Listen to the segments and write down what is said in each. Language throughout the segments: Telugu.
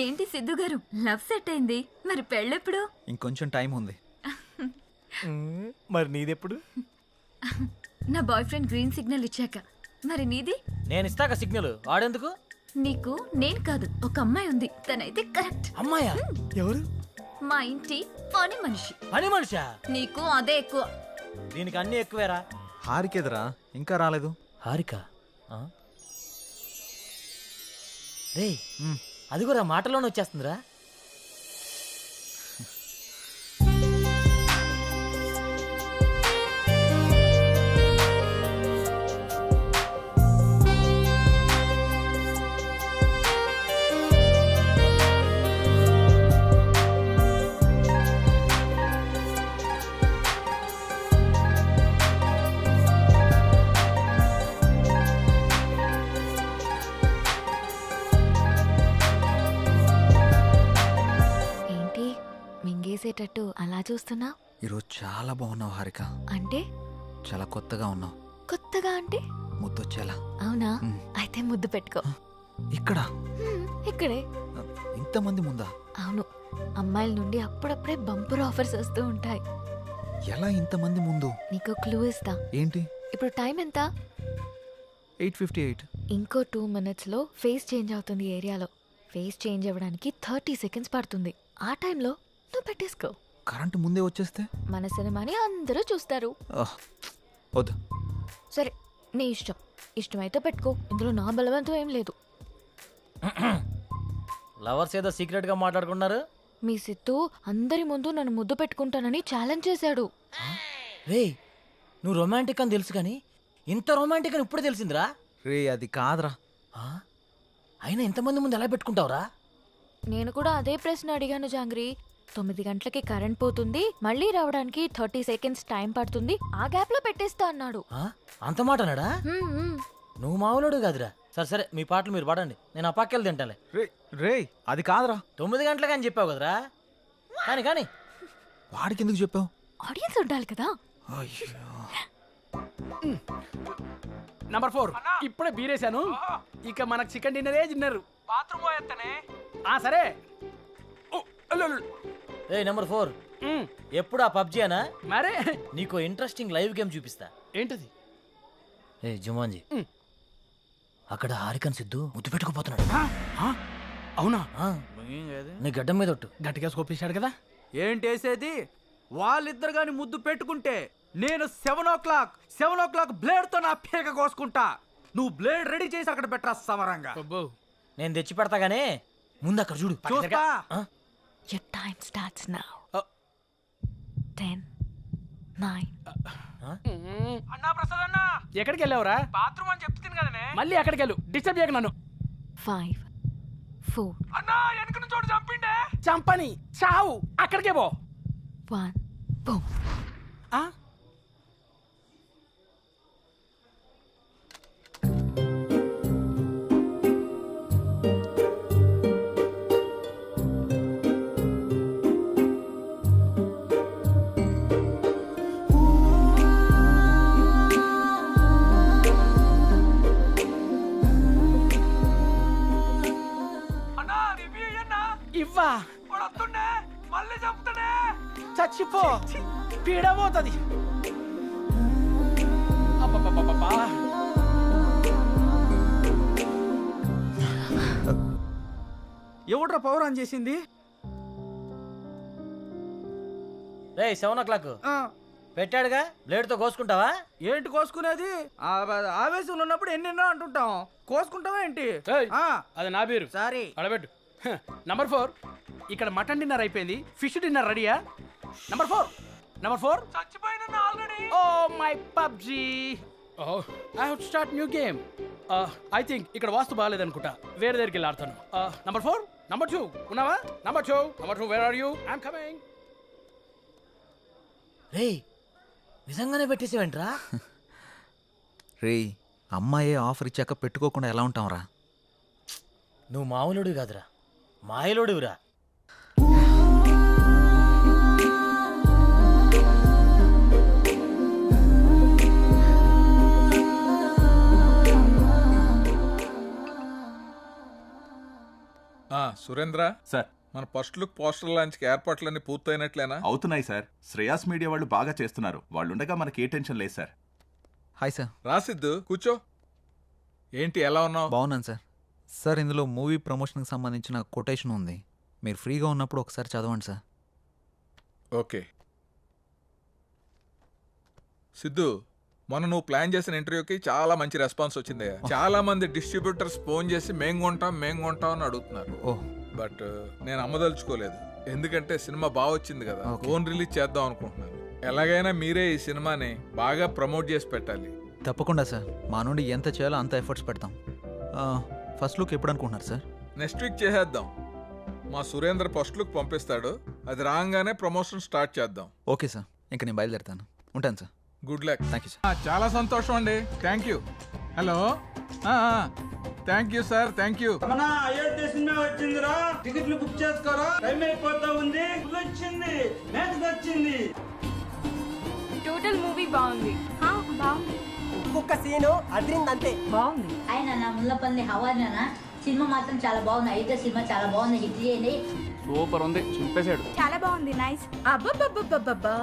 ఏంటి సిద్ధు గారు, లవ్ సెట్ అయింది, మరి పెళ్ళెప్పుడు? ఇంకొంచెం టైం ఉంది. మరి నీదెప్పుడు? నా బాయ్ ఫ్రెండ్ గ్రీన్ సిగ్నల్ ఇచ్చాక. మరి నీది? నేను ఇస్తాక సిగ్నల్ వాడేందుకు? నీకు నేను కాదు, ఒక అమ్మాయి ఉంది, తనైతే కరెక్ట్. అమ్మాయా? ఎవరు? మా ఇంటి పని మనిషి. పని మనిషా? నీకు అదే ఎక్కువ. దీనికి అన్ని ఎక్కువేరా. హారికేదరా ఇంకా రాలేదు? హారిక రే, అది కూడా మాటలోనే వచ్చేస్తుందిరా. మింగేసేటట్టు అలా చూస్తున్నా? ఈరోజు చాలా బాగున్నావు హారిక. అంటే? చాలా కొత్తగా ఉన్నావు. కొత్తగా అంటే? ముద్దొచ్చేలా. అవునా? అయితే ముద్దు పెట్టుకో. ఇక్కడ? ఇక్కడే. ఇంతమంది ముందా? అవును, అమ్మాయిల నుండి అప్పుడప్పుడే బంపర్ ఆఫర్స్ వస్తూ ఉంటాయి. ఎలా ఇంతమంది ముందు? నీకు క్లూ ఇస్తా. ఏంటి? ఇప్పుడు టైం ఎంత? 8:58. ఇంకో 2 minutes లో ఫేస్ చేంజ్ అవుతుంది ఏరియాలో. ఫేస్ చేంజ్ అవ్వడానికి 30 seconds పడుతుంది. ఆ టైంలో నువ్వు పెట్టేసుకో. కరెంటు ముందే వచ్చేస్తే? మన సినిమాని అందరూ చూస్తారు. వద్దు. సరే, నీ ఇష్టం. ఇష్టమైతే పెట్టుకో, ఇందులో నా బలవంతం ఏం లేదు. లవర్స్ ఏదో సీక్రెట్ గా మాట్లాడుకున్నారు. మీ సిత్తు అందరి ముందు నన్ను ముద్దు పెట్టుకుంటానని ఛాలెంజ్ చేశాడు. రే, నువ్వు రొమాంటిక్ అని తెలుసు కానీ ఇంత రొమాంటిక్ అని ఇప్పుడు తెలిసిందిరా. రే, అది కాదురా. అయినా ఇంతమంది ముందు ఎలా పెట్టుకుంటావురా? నేను కూడా అదే ప్రశ్న అడిగాను జాంగ్రీ. 9 గంటలకి కరెంట్ పోతుంది, మళ్ళీ రావడానికి 30 seconds టైం పడుతుంది, ఆ గ్యాప్ లో పెట్టేస్తా అన్నాడు. అంత మాట అన్నాడా? నువ్వు మామూలుడు కాదురా. సరే సరే, మీ పాటలు మీరు పాడండి, నేను ఆ పక్కెళ్ళి తింటాలే. రే, అది కాదురా. 9 గంటలకి అని చెప్పావు కదరా. కానీ కానీ వాడికి ఎందుకు చెప్పావు? ఆడియన్స్ ఉండాలి కదా. నంబర్ 4 ఇప్పుడే బీరేశాను. ఇక మనకు చికెన్ డిన్నరే తిన్నారు. బాత్రూమ్ పోయేత్తనే. సరే. నెంబర్ 4 ఎప్పుడు ఆ పబ్జీ అనా? మరే నీకు ఇంట్రెస్టింగ్ లైవ్ గేమ్ చూపిస్తా. ఏంటది? జుమాన్జీ, అక్కడ హారికన్ సిద్ధు ముద్దు పెట్టుకుపోతున్నాడు. అవునా? నీ గడ్డం మీద ఒట్టు. గట్టిగా స్కోపించాడు కదా. ఏంటేసేది? వాళ్ళిద్దరు గాని ముద్దు పెట్టుకుంటే నేను 7 o'clock బ్లేడ్ తో నా పేక కోసుకుంటా. నువ్వు బ్లేడ్ రెడీ చేసి అక్కడ పెట్టరా సమరంగా. నేను తెచ్చి పెడతా గానీ ముందు అక్కడ చూడు. చూస్తా. Your time starts now. 10, 9. అన్నా ప్రసాద్ అన్నా, ఎక్కడికి వెళ్ళావురా? బాత్రూమ్ అని చెప్తుంది కదనే. మళ్ళీ ఎక్కడికి వెళ్ళు, డిస్టర్బ్ చేయకు నన్ను. 5, 4. అన్నా, వెనక నుంచి చోటు చంపిండే. చంపని చావు, అక్కడికే పో. 1, boom. ఇవ్వా మళ్ళీ చంపుతానే. చచ్చిపో, పీడబోతుంది. ఎవడ్రా పవర్ ఆన్ చేసింది? 7 o'clock పెట్టాడుగా, బ్లేడ్ తో కోసుకుంటావా? ఏంటి కోసుకునేది? ఆవేశంలో ఉన్నప్పుడు ఎన్నెన్నో అంటుంటాం, కోసుకుంటావా ఏంటి? అది నా పేరు. సారీ, అడబెట్టు. నంబర్ 4 ఇక్కడ మటన్ డిన్నర్ అయిపోయింది, ఫిష్ డిన్నర్ రెడీయా? నంబర్ 4 చచ్చిపోయినా already. Oh my PUBG. I have to start new game. I think ఇక్కడ వాస్తు బాగాలేదనుకుంటా, వేరే దగ్గరికి వెళ్ళి ఆడతాను. నంబర్ 4, నంబర్ 2 ఉన్నావా? Number 2 where are you? I'm coming. రే, నిజంగానే పెట్టేసేవేంట్రా? రే, అమ్మాయే ఆఫర్ ఇచ్చాక పెట్టుకోకుండా ఎలా ఉంటావురా? నువ్వు మామూలుడు కాదురా, మాయలోడురా. సురేంద్ర సార్ మన ఫస్ట్ లుక్ పోస్టర్ లాంచ్కి ఏర్పాట్లన్నీ పూర్తయినట్లేనా? అవుతున్నాయి సార్. శ్రేయాస్ మీడియా వాళ్ళు బాగా చేస్తున్నారు. వాళ్ళుండగా మనకి ఏ టెన్షన్ లేదు సార్. Hi sir. రాసిద్దు కూర్చో. ఏంటి ఎలా ఉన్నావు? బాగున్నాను సార్. సార్ ఇందులో మూవీ ప్రమోషన్కి సంబంధించిన కొటేషన్ ఉంది, మీరు ఫ్రీగా ఉన్నప్పుడు ఒకసారి చదవండి సార్. ఓకే. సిద్ధు, మొన్న నువ్వు ప్లాన్ చేసిన ఇంటర్వ్యూకి చాలా మంచి రెస్పాన్స్ వచ్చింది. చాలా మంది డిస్ట్రిబ్యూటర్స్ ఫోన్ చేసి మేం కొంటాం అని అడుగుతున్నారు. ఓహ్, బట్ నేను అమ్మదలుచుకోలేదు, ఎందుకంటే సినిమా బాగా వచ్చింది కదా, ఫోన్ రిలీజ్ చేద్దాం అనుకుంటున్నాను. ఎలాగైనా మీరే ఈ సినిమాని బాగా ప్రమోట్ చేసి పెట్టాలి. తప్పకుండా సార్, మా నుండి ఎంత చేయాలో అంత ఎఫర్ట్స్ పెడతాం. ఫస్ట్ లుక్ ఎప్పుడు అనుకుంటున్నారు సార్? నెక్స్ట్ వీక్ చేసేద్దాం. మా సురేంద్ర ఫస్ట్ లుక్ పంపిస్తాడు, అది రాగానే ప్రమోషన్ స్టార్ట్ చేద్దాం. ఓకే సార్, ఇంక నేను బయలుదేరుతాను. ఉంటాను sir. Good luck. Thank you sir. చాలా సంతోషం అండి. Thank you. Hello, thank you sir, thank you. Ayodhya cinema వచ్చిందిరా, టికెట్లు బుక్ చేసుకోరా, టైం అయిపోతా ఉంది. వచ్చింది, మ్యాచ్ వచ్చింది. టోటల్ మూవీ బాగుంది. బాగుంది. ఒక్కొక్క సీను అదిరిందంతే. బాగుంది. ఆయన నా ముల్లపల్లి హవానా సినిమా మాత్రం చాలా బాగుంది. అయితే సినిమా చాలా బాగుంది, హిట్ చేయండి. సూపర్ ఉంది, చింపేశాడు. చాలా బాగుంది. నైస్. అబ్బబ్బబ్బబ్బబ్బా,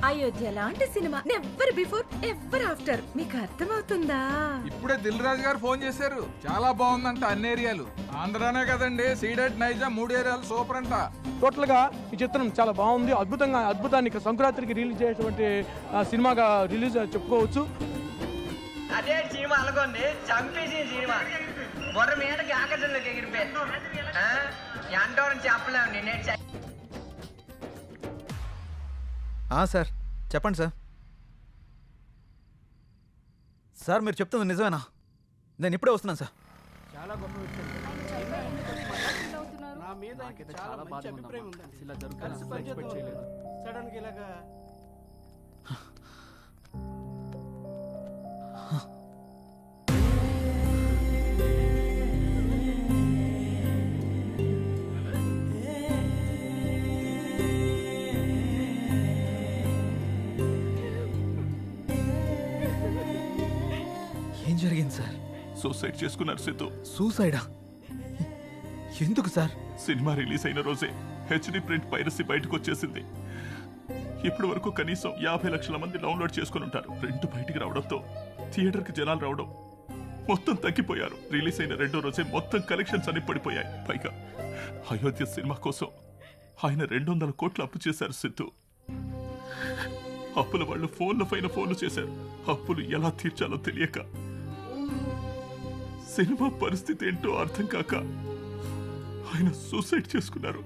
అయోధ్య లాంటి cinema never before ever after. మీకు అర్థమవుతుందా? ఇప్పుడే దిల్ రాజు గారు ఫోన్ చేశారు, చాలా బాగుందంట అన్ని ఏరియాలు. ఆంధ్రానే కదండి, సీడెడ్ నైజా 3 ఏరియాలు సూపర్ అంట. టోటల్ గా ఈ చిత్రం చాలా బాగుంది. అద్భుతాన్ని సంక్రాంతికి రిలీజ్ చేసేటువంటి సినిమాగా రిలీజ్ చెప్పుకోవచ్చు. అదే సినిమా అనుకోండి, చంపేసిన సినిమా బొర్ర మీదకి ఆకర్షణలోకి ఎగిరిపోయారు. ఎంతో చెప్పలేము నేనే. సార్ చెప్పండి సార్. సార్ మీరు చెప్తుంది నిజమేనా? నేను ఇప్పుడే వస్తున్నాను సార్. చాలా గొప్ప విషయం. నా మీద చాలా మంచి అభిప్రాయం ఉందండి. ఇలా జరుగుతుంది సడన్ గా ఇలాగా. ఏం జరిగింది సార్? సూసైడ్ చేసుకున్నారు సిద్ధు. సూసైడా? ఎందుకు సార్? సినిమా రిలీజ్ అయిన రోజే హెచ్డి ప్రింట్ పైరసీ బయటకు వచ్చేసింది. ఇప్పటి వరకు కనీసం 50 లక్షల మంది డౌన్లోడ్ చేసుకుని ఉంటారు. ప్రింట్ బయటికి రావడంతో థియేటర్కి జనాలు రావడం మొత్తం తగ్గిపోయారు. రిలీజ్ అయిన 2వ రోజే మొత్తం కలెక్షన్స్ అన్ని పడిపోయాయి. పైగా అయోధ్య సినిమా కోసం ఆయన 200 కోట్లు అప్పు చేశారు సిద్ధు. అప్పుల వాళ్ళు ఫోన్ల పైన ఫోన్లు చేశారు. అప్పులు ఎలా తీర్చాలో తెలియక, సినిమా పరిస్థితి ఏంటో అర్థం కాక ఆయన సూసైడ్ చేసుకున్నారు.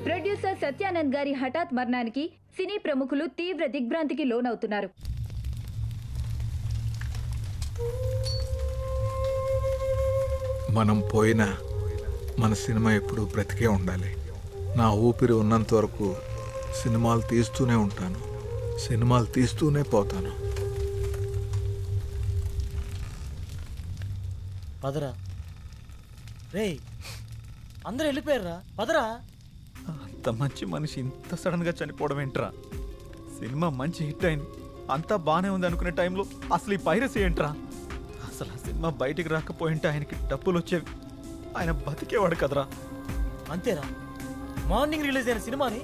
ప్రొడ్యూసర్ సత్యానంద్ గారి హఠాత్ మరణానికి సినీ ప్రముఖులు తీవ్ర దిగ్భ్రాంతికి లోనవుతున్నారు. మనం పోయినా మన సినిమా ఎప్పుడు బ్రతికే ఉండాలి. నా ఊపిరి ఉన్నంత వరకు సినిమాలు తీస్తూనే ఉంటాను, సినిమాలు తీస్తూనే పోతాను. పదరా రేయ్, అందరూ వెళ్ళిపోయారా? పదరా. అంత మంచి మనిషి ఇంత సడన్గా చనిపోవడం ఏంట్రా? సినిమా మంచి హిట్ అయింది, అంతా బాగానే ఉంది అనుకునే టైంలో అసలు ఈ పైరసీ ఏంట్రా? అసలు ఆ సినిమా బయటికి రాకపోయింటే ఆయనకి డబ్బులు వచ్చేవి, ఆయన బతికేవాడు కదరా. అంతేరా, మార్నింగ్ రిలీజ్ అయిన సినిమాని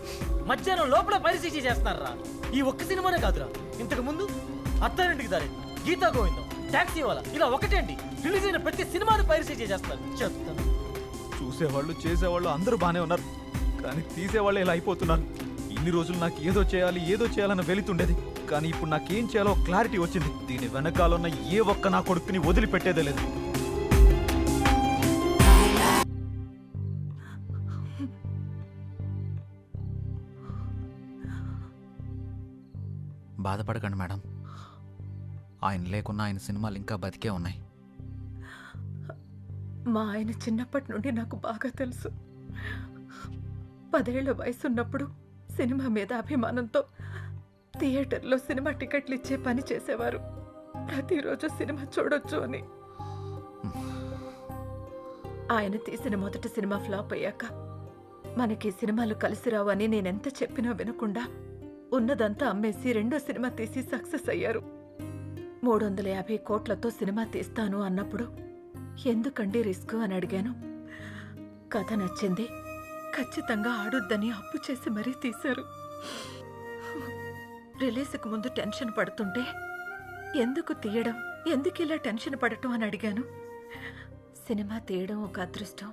మధ్యాహ్నం లోపల పరిశీలి చేస్తున్నారా? ఈ ఒక్క సినిమానే కాదురా, ఇంతకు ముందు అత్తారింటికి దారి, గీతా గోవిందం, టాక్సీ వాళ్ళ, ఇలా ఒకటేంటి రిలీజ్ అయిన ప్రతి సినిమాని పరిశీలి చేస్తున్నారు. చెప్తాను, చూసేవాళ్ళు చేసేవాళ్ళు అందరూ బాగానే ఉన్నారు, కానీ తీసేవాళ్ళు ఇలా అయిపోతున్నారు. ఇన్ని రోజులు నాకు ఏదో చేయాలన్న వెళుతుండేది, కానీ ఇప్పుడు నాకేం చేయాలో క్లారిటీ వచ్చింది. దీని వెనకాలన్న ఏ ఒక్క నా కొడుకుని వదిలిపెట్టేదే లేదు. బాధపడకండి మేడం, ఆయన లేకున్నా ఆయన సినిమాలు ఇంకా బతికే ఉన్నాయి. మా ఆయన చిన్నప్పటి నుండి నాకు బాగా తెలుసు. 10 ఏళ్ల వయసున్నప్పుడు సినిమా మీద అభిమానంతో థియేటర్లో సినిమా టికెట్లు ఇచ్చే పని చేసేవారు. ప్రతిరోజు సినిమా చూడొచ్చు అని. ఆయన తీసిన మొదటి సినిమా ఫ్లాప్ అయ్యాక మనకి సినిమాలు కలిసి రావు అని నేనెంత చెప్పినా వినకుండా ఉన్నదంతా అమ్మేసి రెండో సినిమా తీసి సక్సెస్ అయ్యారు. 350 కోట్లతో సినిమా తీస్తాను అన్నప్పుడు ఎందుకండి రిస్క్ అని అడిగాను. కథ నచ్చింది, ఖచ్చితంగా ఆడొద్దని అప్పు చేసి మరీ తీశారు. రిలీజ్కి ముందు టెన్షన్ పడుతుంటే ఎందుకు తీయడం, ఎందుకు ఇలా టెన్షన్ పడటం అని అడిగాను. సినిమా తీయడం ఒక అదృష్టం,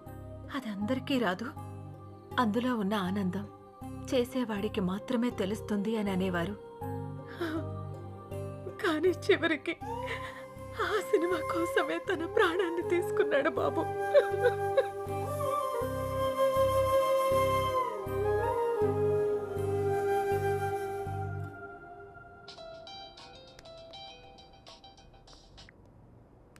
అది అందరికీ రాదు. అందులో ఉన్న ఆనందం చేసేవాడికి మాత్రమే తెలుస్తుంది అని అనేవారు. కానీ చివరికి ఆ సినిమా కోసమే తన ప్రాణాన్ని తీసుకున్నాడు బాబు.